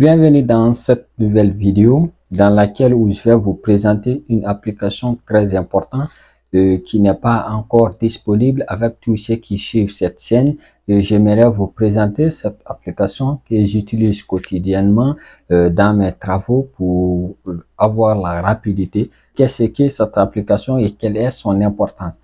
Bienvenue dans cette nouvelle vidéo dans laquelle je vais vous présenter une application très importante qui n'est pas encore disponible avec tous ceux qui suivent cette chaîne. J'aimerais vous présenter cette application que j'utilise quotidiennement dans mes travaux pour avoir la rapidité. Qu'est-ce que cette application et quelle est son importance?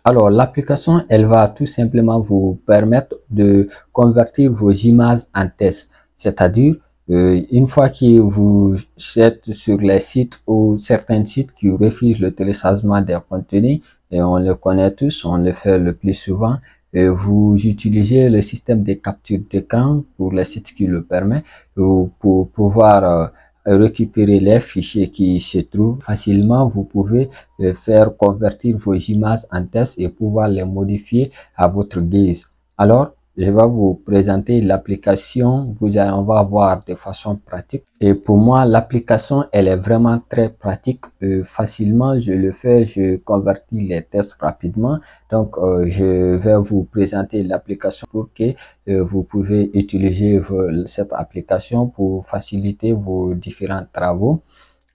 Alors, l'application, elle va tout simplement vous permettre de convertir vos images en texte. C'est-à-dire, une fois que vous êtes sur les sites ou certains sites qui refusent le téléchargement des contenus, et on le connaît tous, on le fait le plus souvent, et vous utilisez le système de capture d'écran pour les sites qui le permet, ou pour pouvoir récupérer les fichiers qui se trouvent facilement. Vous pouvez faire convertir vos images en texte et pouvoir les modifier à votre guise. Alors, je vais vous présenter l'application. On va voir de façon pratique. Et pour moi, l'application, elle est vraiment très pratique. Facilement, je le fais, je convertis les textes rapidement. Donc, je vais vous présenter l'application pour que vous pouvez utiliser cette application pour faciliter vos différents travaux.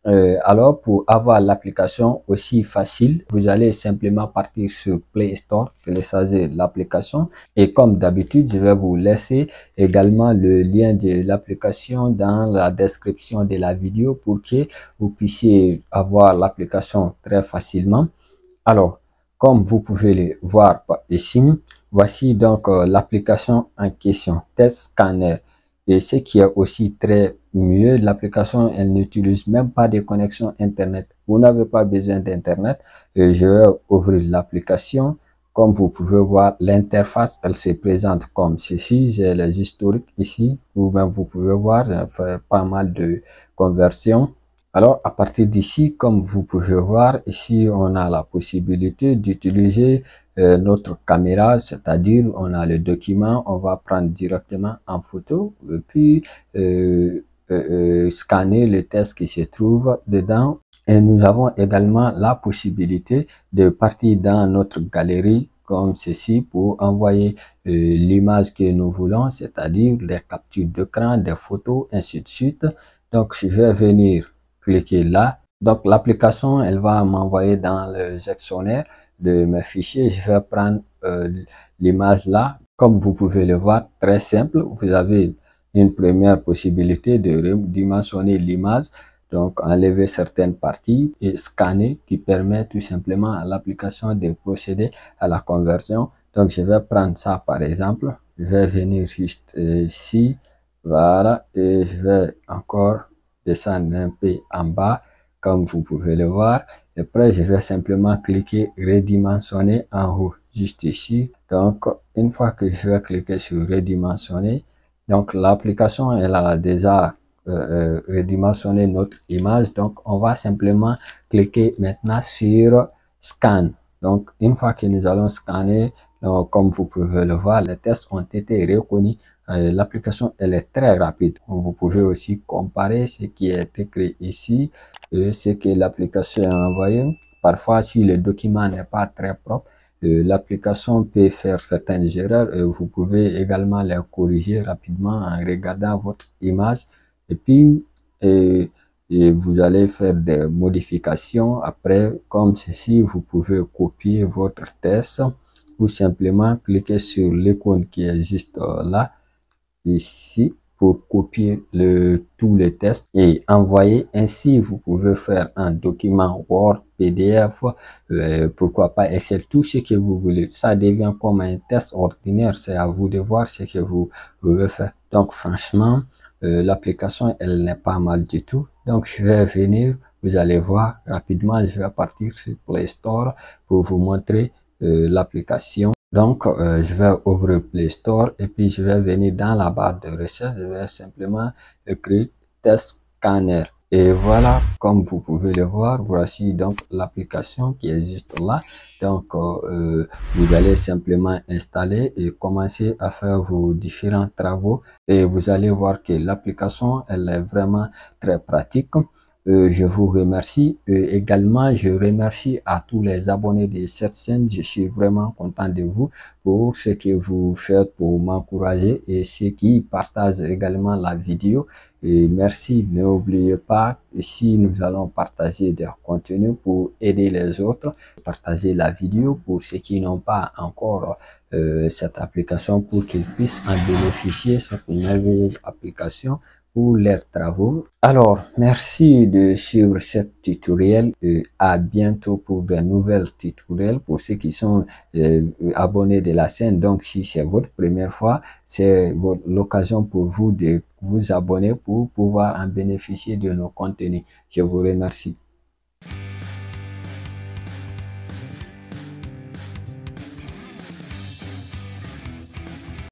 Alors, pour avoir l'application aussi facile, vous allez simplement partir sur Play Store, télécharger l'application. Et comme d'habitude, je vais vous laisser également le lien de l'application dans la description de la vidéo pour que vous puissiez avoir l'application très facilement. Alors, comme vous pouvez le voir ici, voici donc l'application en question, Test Scanner. Et ce qui est aussi très mieux, l'application, elle n'utilise même pas de connexion Internet. Vous n'avez pas besoin d'Internet. Je vais ouvrir l'application. Comme vous pouvez voir, l'interface, elle se présente comme ceci. J'ai les historiques ici. Vous-même, vous pouvez voir, j'ai fait pas mal de conversions. Alors, à partir d'ici, comme vous pouvez voir, ici, on a la possibilité d'utiliser notre caméra, c'est-à-dire on a le document, on va prendre directement en photo, et puis scanner le texte qui se trouve dedans. Et nous avons également la possibilité de partir dans notre galerie comme ceci pour envoyer l'image que nous voulons, c'est-à-dire des captures d'écran, des photos, ainsi de suite. Donc, je vais venir cliquer là. Donc, l'application, elle va m'envoyer dans le gestionnaire de mes fichiers. Je vais prendre l'image là. Comme vous pouvez le voir, très simple. Vous avez une première possibilité de dimensionner l'image. Donc, enlever certaines parties et scanner qui permet tout simplement à l'application de procéder à la conversion. Donc, je vais prendre ça par exemple. Je vais venir juste ici. Voilà. Et je vais encore descendre un peu en bas comme vous pouvez le voir. Et après, je vais simplement cliquer redimensionner en haut, juste ici. Donc, une fois que je vais cliquer sur redimensionner, donc l'application, elle a déjà redimensionné notre image. Donc, on va simplement cliquer maintenant sur Scan. Donc, une fois que nous allons scanner, comme vous pouvez le voir, les tests ont été reconnus. L'application, elle est très rapide. Vous pouvez aussi comparer ce qui est écrit ici et ce que l'application a envoyé. Parfois, si le document n'est pas très propre, l'application peut faire certaines erreurs. Vous pouvez également les corriger rapidement en regardant votre image. Et puis, vous allez faire des modifications. Après, comme ceci, vous pouvez copier votre texte ou simplement cliquer sur l'icône qui est juste là, ici, pour copier tous les textes et envoyer. Ainsi, vous pouvez faire un document Word, PDF, pourquoi pas Excel, tout ce que vous voulez. Ça devient comme un test ordinaire. C'est à vous de voir ce que vous pouvez faire. Donc, franchement, l'application, elle n'est pas mal du tout. Donc, je vais venir, vous allez voir rapidement, je vais partir sur Play Store pour vous montrer l'application. Donc, je vais ouvrir Play Store et puis je vais venir dans la barre de recherche. Je vais simplement écrire Test Scanner. Et voilà, comme vous pouvez le voir, voici donc l'application qui existe là. Donc, vous allez simplement installer et commencer à faire vos différents travaux. Et vous allez voir que l'application, elle est vraiment très pratique. Je vous remercie. Également, je remercie à tous les abonnés de cette chaîne. Je suis vraiment content de vous pour ce que vous faites pour m'encourager et ceux qui partagent également la vidéo. Et merci, n'oubliez pas, ici nous allons partager des contenus pour aider les autres, partager la vidéo pour ceux qui n'ont pas encore cette application pour qu'ils puissent en bénéficier, cette merveilleuse application pour leurs travaux. Alors, merci de suivre cette tutoriel et à bientôt pour de nouvelles tutoriels pour ceux qui sont abonnés de la chaîne. Donc, si c'est votre première fois, c'est l'occasion pour vous de vous abonner pour pouvoir en bénéficier de nos contenus. Je vous remercie.